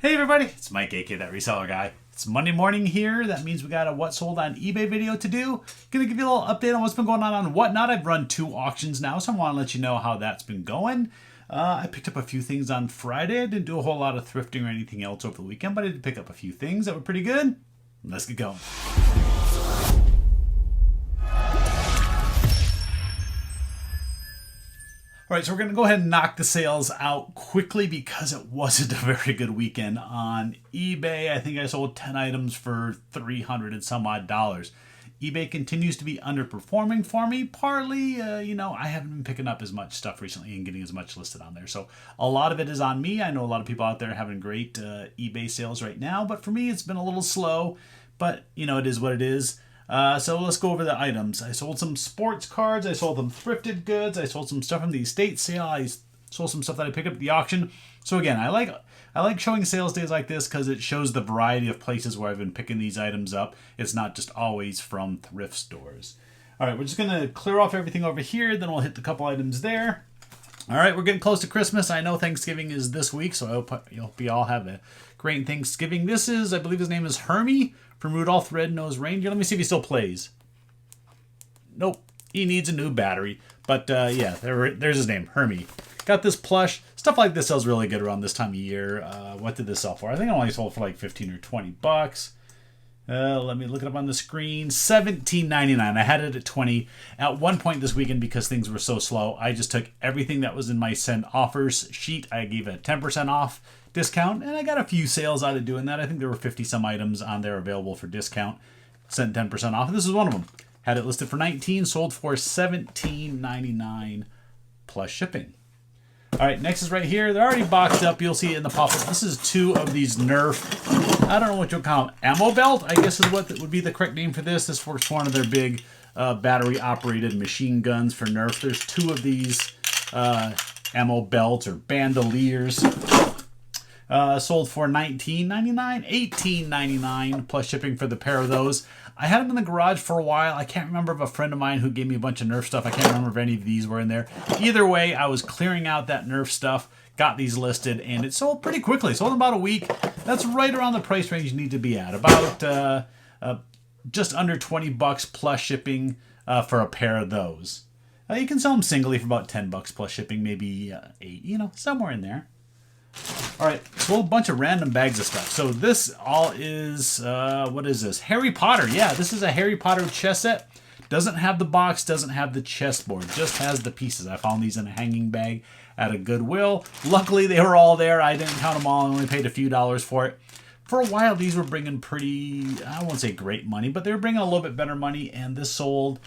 Hey everybody, it's Mike, aka That Reseller Guy. It's Monday morning here. That means we got a What Sold on eBay video to do. Gonna give you a little update on what's been going on Whatnot. I've run 2 auctions now, so I want to let you know how that's been going. I picked up a few things on Friday. I didn't do a whole lot of thrifting or anything else over the weekend, but I did pick up a few things that were pretty good. Let's get going. All right, so we're going to go ahead and knock the sales out quickly because it wasn't a very good weekend on eBay. I think I sold 10 items for $300 and some odd dollars. eBay continues to be underperforming for me. Partly, I haven't been picking up as much stuff recently and getting as much listed on there. So a lot of it is on me. I know a lot of people out there having great eBay sales right now, but for me, it's been a little slow. But, it is what it is. So let's go over the items. I sold some sports cards. I sold some thrifted goods. I sold some stuff from the estate sale. I sold some stuff that I picked up at the auction. So again, I like showing sales days like this because it shows the variety of places where I've been picking these items up. It's not just always from thrift stores. All right, we're just going to clear off everything over here. Then we'll hit the couple items there. All right, we're getting close to Christmas. I know Thanksgiving is this week, so I hope you all have a great Thanksgiving. This is, I believe his name is Hermie from Rudolph the Red-Nosed Reindeer. Let me see if he still plays. Nope, he needs a new battery. But yeah, there's his name, Hermie. Got this plush. Stuff like this sells really good around this time of year. What did this sell for? I think I only sold for like 15 or 20 bucks. Let me look it up on the screen. $17.99. I had it at 20. At one point this weekend, because things were so slow, I just took everything that was in my send offers sheet. I gave a 10% off discount, and I got a few sales out of doing that. I think there were 50 some items on there available for discount. Sent 10% off. This is one of them. Had it listed for $19, sold for $17.99 plus shipping. All right, next is right here. They're already boxed up. You'll see it in the pop-up. This is 2 of these Nerf, I don't know what you'll call them, ammo belt, I guess is what would be the correct name for this. This works for one of their big battery-operated machine guns for Nerf. There's 2 of these ammo belts or bandoliers. Sold for $19.99, $18.99 plus shipping for the pair of those. I had them in the garage for a while. I can't remember of a friend of mine who gave me a bunch of Nerf stuff. I can't remember if any of these were in there. Either way, I was clearing out that Nerf stuff, got these listed, and it sold pretty quickly. Sold in about a week. That's right around the price range you need to be at. About just under 20 bucks plus shipping for a pair of those. You can sell them singly for about 10 bucks plus shipping, maybe 8, somewhere in there. All right, sold a bunch of random bags of stuff. So this all is, what is this? Harry Potter. Yeah, this is a Harry Potter chess set. Doesn't have the box, doesn't have the chessboard, just has the pieces. I found these in a hanging bag at a Goodwill. Luckily, they were all there. I didn't count them all. I only paid a few dollars for it. For a while, these were bringing pretty, I won't say great money, but they were bringing a little bit better money, and this sold...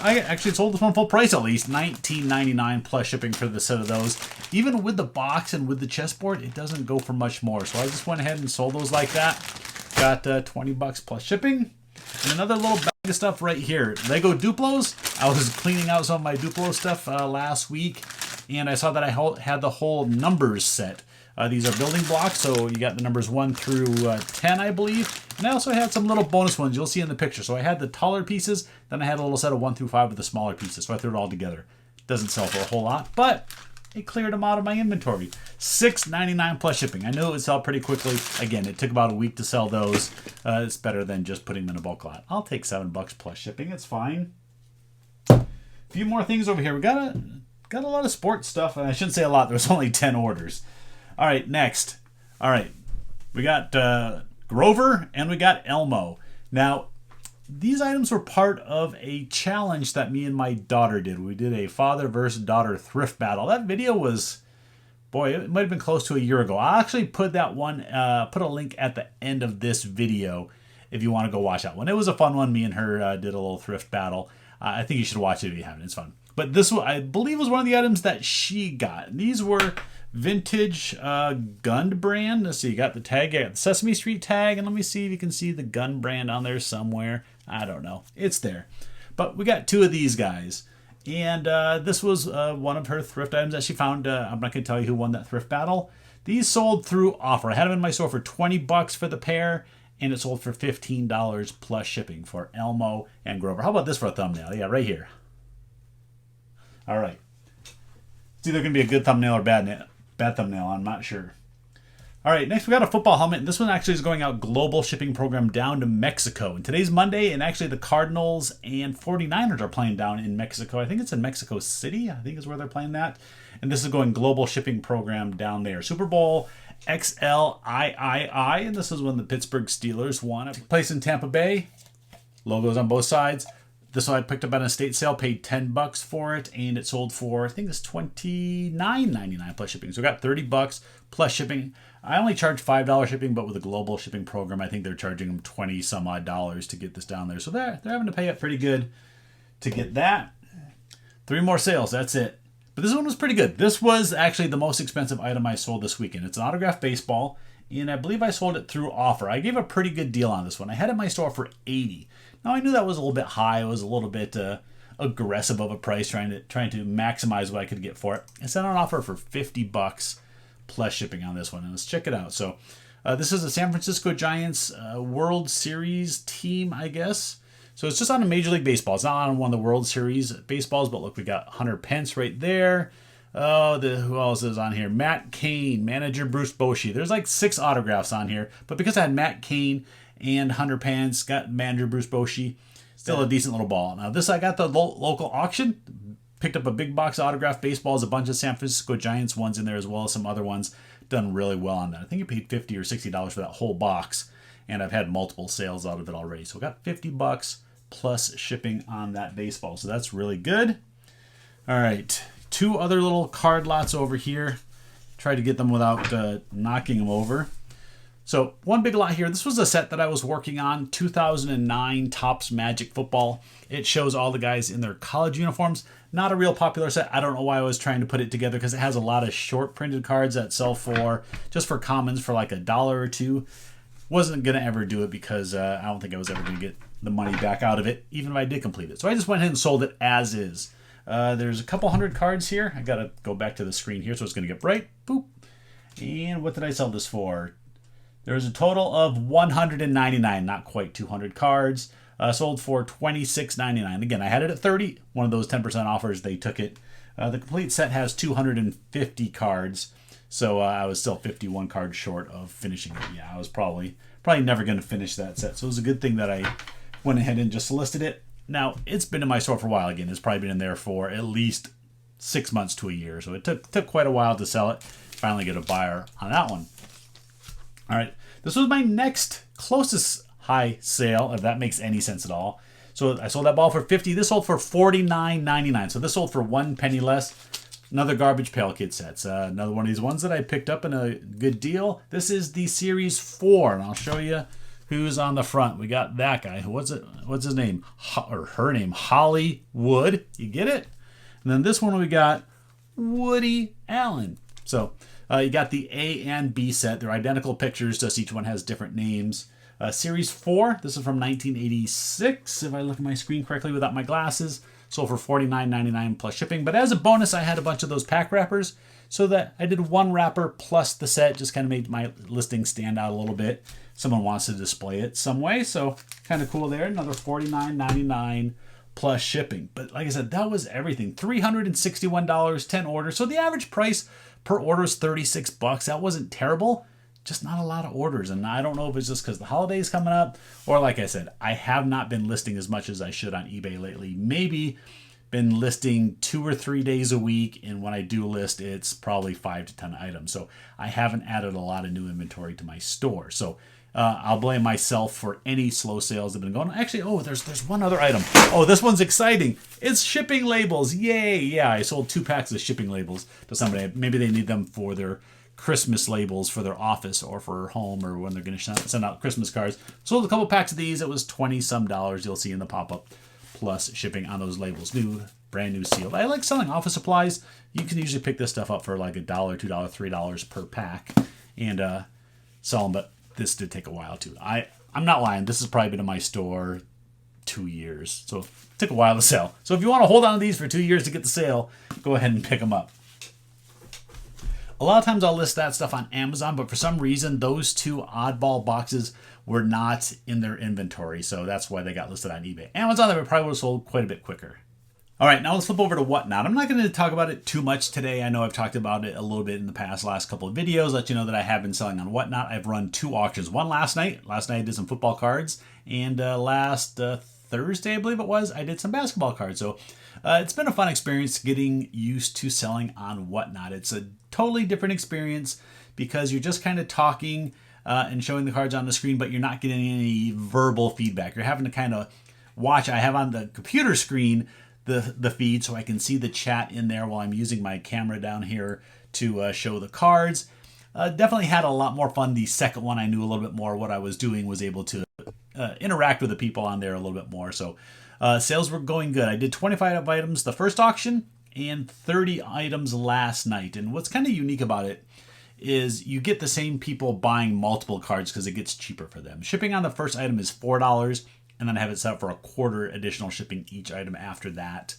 I actually sold this one full price at least, $19.99 plus shipping for the set of those. Even with the box and with the chessboard, it doesn't go for much more. So I just went ahead and sold those like that. Got 20 bucks plus shipping. And another little bag of stuff right here. Lego Duplos. I was cleaning out some of my Duplo stuff last week, and I saw that I had the whole numbers set. These are building blocks, so you got the numbers 1 through 10, I believe. And I also had some little bonus ones you'll see in the picture. So I had the taller pieces, then I had a little set of 1 through 5 with the smaller pieces. So I threw it all together. Doesn't sell for a whole lot, but it cleared them out of my inventory. $6.99 plus shipping. I knew it would sell pretty quickly. Again, it took about a week to sell those. It's better than just putting them in a bulk lot. I'll take 7 bucks plus shipping. It's fine. A few more things over here. We got a lot of sports stuff. I shouldn't say a lot. There was only 10 orders. All right, next. All right, we got Grover and we got Elmo. Now, these items were part of a challenge that me and my daughter did. We did a father versus daughter thrift battle. That video was, boy, it might have been close to a year ago. I'll actually put that one, put a link at the end of this video if you want to go watch that one. It was a fun one. Me and her did a little thrift battle. I think you should watch it if you haven't. It's fun. But this one, I believe, was one of the items that she got. These were vintage Gun brand. Let's see, you got the tag, you got the Sesame Street tag, and let me see if you can see the Gun brand on there somewhere. I don't know. It's there. But we got 2 of these guys. And this was one of her thrift items that she found. I'm not going to tell you who won that thrift battle. These sold through offer. I had them in my store for 20 bucks for the pair, and it sold for $15 plus shipping for Elmo and Grover. How about this for a thumbnail? Yeah, right here. All right. It's either going to be a good thumbnail or bad thumbnail. I'm not sure. All right, next we got a football helmet. And this one actually is going out global shipping program down to Mexico. And today's Monday, and actually the Cardinals and 49ers are playing down in Mexico. I think it's in Mexico City, I think is where they're playing that. And this is going global shipping program down there. Super Bowl XLIII, and this is when the Pittsburgh Steelers won. It took place in Tampa Bay. Logos on both sides. This one I picked up at an estate sale, paid $10 for it, and it sold for, I think it's $29.99 plus shipping. So I got $30 plus shipping. I only charge $5 shipping, but with a global shipping program, I think they're charging them 20 some odd dollars to get this down there. So they're having to pay up pretty good to get that. 3 more sales, that's it. But this one was pretty good. This was actually the most expensive item I sold this weekend. It's an autographed baseball, and I believe I sold it through offer. I gave a pretty good deal on this one. I had it in my store for $80. Now I knew that was a little bit high. It was a little bit aggressive of a price, trying to maximize what I could get for it. It's on offer for $50 plus shipping on this one. And let's check it out. So this is a San Francisco Giants World Series team, I guess. So it's just on a Major League Baseball. It's not on one of the World Series baseballs, but look, we got Hunter Pence right there. Oh, who else is on here? Matt Cain, manager Bruce Bochy. There's like 6 autographs on here, but because I had Matt Cain and Hunter Pence, got manager Bruce Bochy, still a decent little ball. Now this I got the local auction, picked up a big box of autographed baseballs, a bunch of San Francisco Giants ones in there as well as some other ones. Done really well on that. I think I paid $50 or $60 for that whole box, and I've had multiple sales out of it already. So I got $50 plus shipping on that baseball. So that's really good. All right, 2 other little card lots over here. Tried to get them without knocking them over. So one big lot here. This was a set that I was working on, 2009 Topps Magic Football. It shows all the guys in their college uniforms. Not a real popular set. I don't know why I was trying to put it together because it has a lot of short printed cards that sell for, just for commons, for like $1 or $2. Wasn't going to ever do it because I don't think I was ever going to get the money back out of it, even if I did complete it. So I just went ahead and sold it as is. There's a couple hundred cards here. I got to go back to the screen here so it's going to get bright. Boop. And what did I sell this for? There's a total of 199, not quite 200 cards. Sold for $26.99. Again, I had it at 30. One of those 10% offers, they took it. The complete set has 250 cards. So I was still 51 cards short of finishing it. Yeah, I was probably never going to finish that set. So it was a good thing that I went ahead and just listed it. Now, it's been in my store for a while. Again, it's probably been in there for at least 6 months to a year. So it took quite a while to sell it. Finally get a buyer on that one. All right, this was my next closest high sale, if that makes any sense at all. So I sold that ball for $50. This sold for $49.99. So this sold for 1 penny less. Another garbage pail kid sets. Another one of these ones that I picked up in a good deal. This is the Series 4, and I'll show you who's on the front. We got that guy. What's his name? Or her name? Hollywood. You get it? And then this one we got Woody Allen. So you got the A and B set. They're identical pictures, just each one has different names. Series 4, this is from 1986, if I look at my screen correctly without my glasses. Sold for $49.99 plus shipping. But as a bonus, I had a bunch of those pack wrappers, so that I did 1 wrapper plus the set. Just kind of made my listing stand out a little bit. Someone wants to display it some way, so kind of cool there. Another $49.99 plus shipping. But like I said, that was everything. $361, 10 orders. So the average price per order is $36. That wasn't terrible. Just not a lot of orders. And I don't know if it's just because the holidays coming up, or like I said, I have not been listing as much as I should on eBay lately. Maybe been listing 2 or 3 days a week, and when I do list, it's probably 5 to 10 items. So I haven't added a lot of new inventory to my store. So I'll blame myself for any slow sales that have been going on. Actually, there's one other item. Oh, this one's exciting. It's shipping labels. Yay! Yeah, I sold 2 packs of shipping labels to somebody. Maybe they need them for their Christmas labels for their office or for home, or when they're going to send out Christmas cards. Sold a couple packs of these. It was $20 some. You'll see in the pop-up, plus shipping on those labels. Brand new sealed. I like selling office supplies. You can usually pick this stuff up for like $1, $2, $3 per pack and sell them. But this did take a while too. I'm not lying. This has probably been in my store 2 years, so it took a while to sell. So if you want to hold on to these for 2 years to get the sale, go ahead and pick them up. A lot of times I'll list that stuff on Amazon, but for some reason, those 2 oddball boxes were not in their inventory. So that's why they got listed on eBay. Amazon, they probably would have sold quite a bit quicker. All right, now let's flip over to Whatnot. I'm not going to talk about it too much today. I know I've talked about it a little bit in the last couple of videos. Let you know that I have been selling on Whatnot. I've run 2 auctions. One last night. Last night I did some football cards, and last Thursday, I believe it was, I did some basketball cards. So it's been a fun experience getting used to selling on Whatnot. It's a totally different experience because you're just kind of talking and showing the cards on the screen, but you're not getting any verbal feedback. You're having to kind of watch. I have on the computer screen the feed so I can see the chat in there while I'm using my camera down here to show the cards. Definitely had a lot more fun. The second one, I knew a little bit more what I was doing, was able to interact with the people on there a little bit more. So sales were going good. I did 25 items the first auction and 30 items last night. And what's kind of unique about it is you get the same people buying multiple cards because it gets cheaper for them. Shipping on the first item is $4. And then I have it set up for a quarter additional shipping each item after that.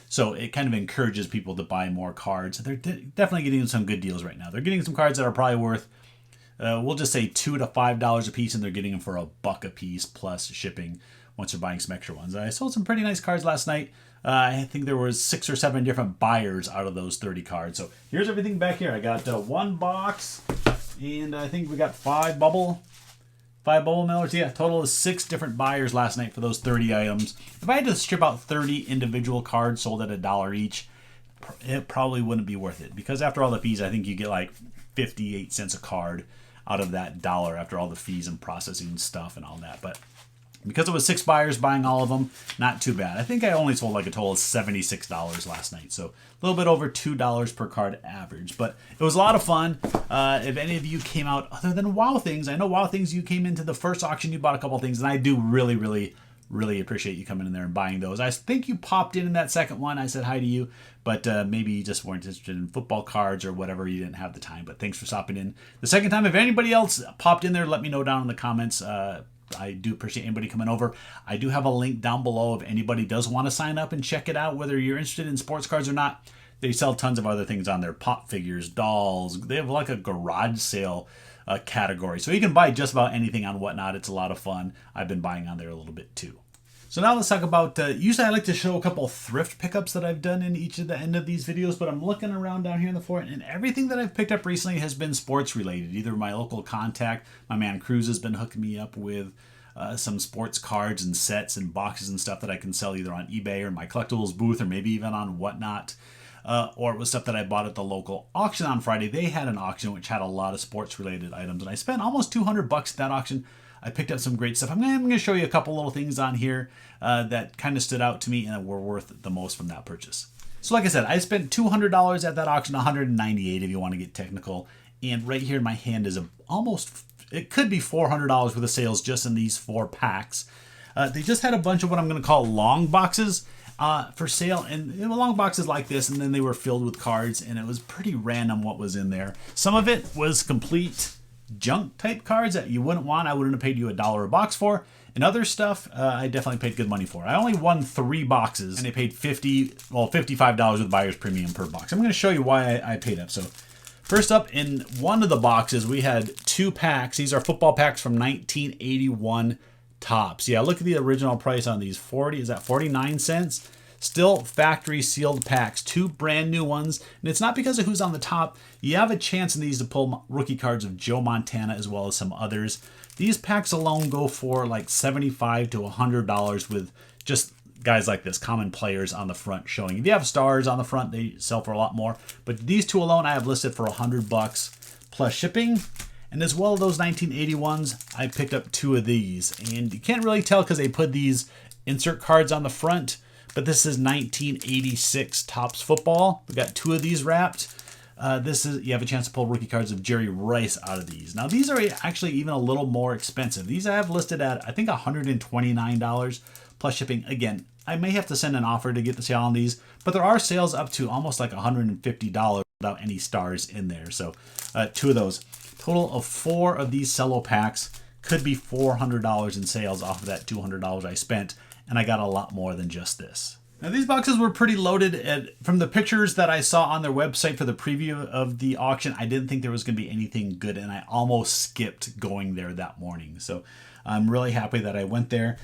So it kind of encourages people to buy more cards. They're definitely getting some good deals right now. They're getting some cards that are probably worth, we'll just say $2 to $5 a piece, and they're getting them for $1 a piece plus shipping once you're buying some extra ones. I sold some pretty nice cards last night. I think there was 6 or 7 different buyers out of those 30 cards. So here's everything back here. I got 1 box, and I think we got 5 bubble mailers. Yeah, total is 6 different buyers last night for those 30 items. If I had to strip out 30 individual cards sold at $1 each, it probably wouldn't be worth it, because after all the fees, I think you get like 58 cents a card out of that $1 after all the fees and processing stuff and all that. But because it was 6 buyers buying all of them, not too bad. I think I only sold like a total of $76 last night, so a little bit over $2 per card average. But it was a lot of fun. If any of you came out other than Wow Things, I know Wow Things, you came into the first auction, you bought a couple things, and I do really, really, really appreciate you coming in there and buying those. I think you popped in that second one. I said hi to you, but maybe you just weren't interested in football cards or whatever. You didn't have the time, but thanks for stopping in the second time. If anybody else popped in there, let me know down in the comments. I do appreciate anybody coming over. I do have a link down below if anybody does want to sign up and check it out, whether you're interested in sports cards or not. They sell tons of other things on there, pop figures, dolls. They have like a garage sale category. So you can buy just about anything on Whatnot. It's a lot of fun. I've been buying on there a little bit too. So now let's talk about, usually I like to show a couple thrift pickups that I've done in each of the end of these videos, but I'm looking around down here in the floor, and everything that I've picked up recently has been sports related. Either my local contact, my man Cruz, has been hooking me up with some sports cards and sets and boxes and stuff that I can sell either on eBay or my collectibles booth, or maybe even on Whatnot. Or it was stuff that I bought at the local auction on Friday. They had an auction which had a lot of sports related items, and I spent almost $200 at that auction. I picked up some great stuff. I'm going to show you a couple little things on here that kind of stood out to me and were worth the most from that purchase. So like I said, I spent $200 at that auction, $198 if you want to get technical. And right here in my hand is it could be $400 worth of sales just in these 4 packs. They just had a bunch of what I'm going to call long boxes for sale, and long boxes like this, and then they were filled with cards, and it was pretty random what was in there. Some of it was complete junk type cards that you wouldn't want. I wouldn't have paid you $1 a box for. And other stuff, I definitely paid good money for. I only won 3 boxes, and I paid $55 with buyer's premium per box. I'm going to show you why I paid up. So first up, in one of the boxes, we had 2 packs. These are football packs from 1981 tops. Yeah, look at the original price on these. 49 cents? Still factory sealed packs, 2 brand new ones. And it's not because of who's on the top. You have a chance in these to pull rookie cards of Joe Montana as well as some others. These packs alone go for like $75 to $100 with just guys like this, common players on the front showing. If you have stars on the front, they sell for a lot more. But these 2 alone I have listed for $100 plus shipping. And as well as those 1981s, I picked up 2 of these. And you can't really tell because they put these insert cards on the front. But this is 1986 Topps football. We got 2 of these wrapped. You have a chance to pull rookie cards of Jerry Rice out of these. Now these are actually even a little more expensive. These I have listed at, I think, $129 plus shipping. Again, I may have to send an offer to get the sale on these, but there are sales up to almost like $150 without any stars in there. So 2 of those. Total of 4 of these cello packs, could be $400 in sales off of that $200 I spent. And I got a lot more than just this. Now these boxes were pretty loaded. From the pictures that I saw on their website for the preview of the auction, I didn't think there was going to be anything good, and I almost skipped going there that morning. So I'm really happy that I went there.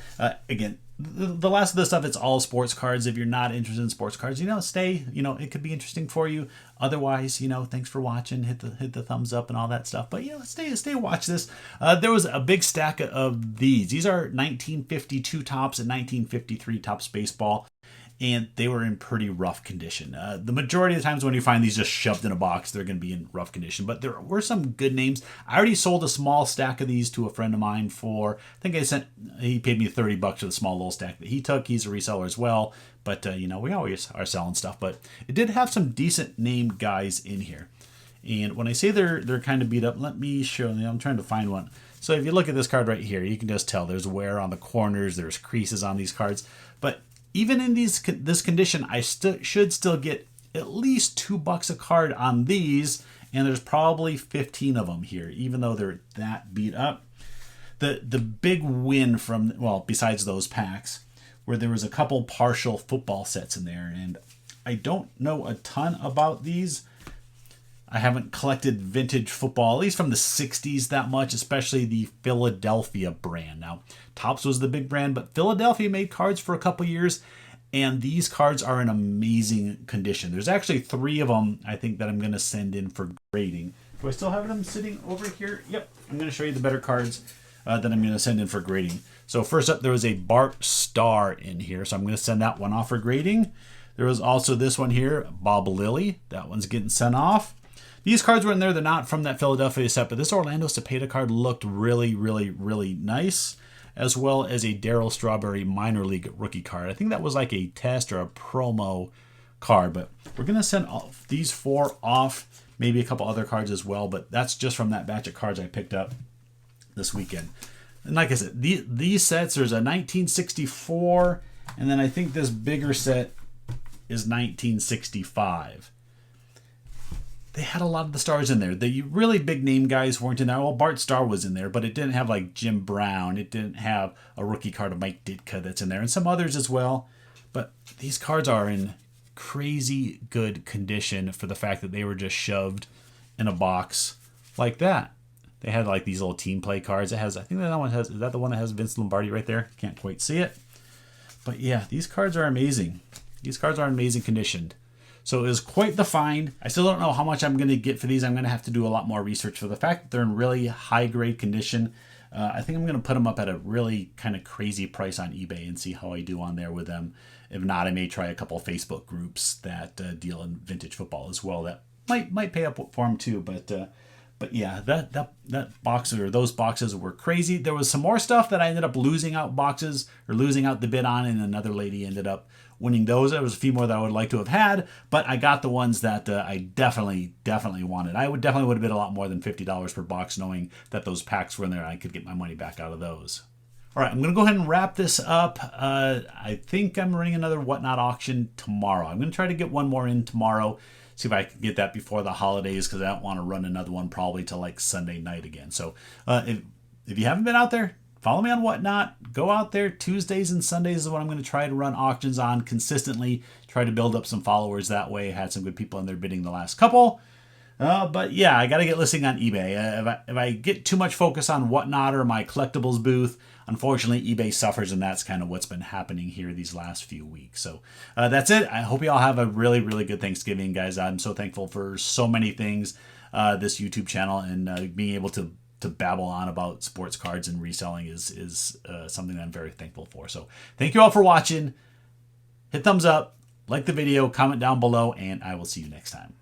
Again, the last of the stuff, it's all sports cards. If you're not interested in sports cards, stay. It could be interesting for you. Otherwise, thanks for watching. Hit the thumbs up and all that stuff. But stay watch this. There was a big stack of these. These are 1952 Topps and 1953 Topps baseball, and they were in pretty rough condition. The majority of the times when you find these just shoved in a box, they're going to be in rough condition. But there were some good names. I already sold a small stack of these to a friend of mine for, I think he paid me $30 for the small little stack that he took. He's a reseller as well. But, we always are selling stuff. But it did have some decent named guys in here. And when I say they're kind of beat up, let me show you. I'm trying to find one. So if you look at this card right here, you can just tell there's wear on the corners. There's creases on these cards. But even in this condition, I should still get at least $2 a card on these, and there's probably 15 of them here, even though they're that beat up. The big win from, well, besides those packs, where there was a couple partial football sets in there, and I don't know a ton about these. I haven't collected vintage football, at least from the 60s, that much, especially the Philadelphia brand. Now, Topps was the big brand, but Philadelphia made cards for a couple years, and these cards are in amazing condition. There's actually 3 of them, I think, that I'm going to send in for grading. Do I still have them sitting over here? Yep, I'm going to show you the better cards that I'm going to send in for grading. So first up, there was a Bart Starr in here, so I'm going to send that one off for grading. There was also this one here, Bob Lilly. That one's getting sent off. These cards were in there. They're not from that Philadelphia set, but this Orlando Cepeda card looked really, really, really nice, as well as a Darryl Strawberry minor league rookie card. I think that was like a test or a promo card, but we're going to send these 4 off, maybe a couple other cards as well, but that's just from that batch of cards I picked up this weekend. And like I said, these sets, there's a 1964, and then I think this bigger set is 1965. They had a lot of the stars in there. The really big name guys weren't in there. Well, Bart Starr was in there, but it didn't have like Jim Brown. It didn't have a rookie card of Mike Ditka that's in there, and some others as well. But these cards are in crazy good condition for the fact that they were just shoved in a box like that. They had like these little team play cards. It has, I think that one has, is that the one that has Vince Lombardi right there? Can't quite see it. But yeah, these cards are amazing. These cards are in amazing condition. So it was quite the find. I still don't know how much I'm going to get for these. I'm going to have to do a lot more research for the fact that they're in really high grade condition. I think I'm going to put them up at a really kind of crazy price on eBay and see how I do on there with them. If not, I may try a couple of Facebook groups that deal in vintage football as well. That might pay up for them too. But yeah, that box or those boxes were crazy. There was some more stuff that I ended up losing out boxes or losing out the bid on, and another lady ended up winning those. There was a few more that I would like to have had, but I got the ones that I definitely wanted. I definitely would have bid a lot more than $50 per box, knowing that those packs were in there. I could get my money back out of those. All right, I'm going to go ahead and wrap this up. I think I'm running another Whatnot auction tomorrow. I'm going to try to get one more in tomorrow. See if I can get that before the holidays, because I don't want to run another one probably till like Sunday night again. So if you haven't been out there, follow me on Whatnot. Go out there. Tuesdays and Sundays is what I'm going to try to run auctions on consistently. Try to build up some followers that way. Had some good people in there bidding the last couple. But yeah, I got to get listing on eBay. If I get too much focus on Whatnot or my collectibles booth, unfortunately, eBay suffers, and that's kind of what's been happening here these last few weeks. So that's it. I hope you all have a really, really good Thanksgiving, guys. I'm so thankful for so many things, this YouTube channel, and being able to babble on about sports cards and reselling is something that I'm very thankful for. So thank you all for watching. Hit thumbs up, like the video, comment down below, and I will see you next time.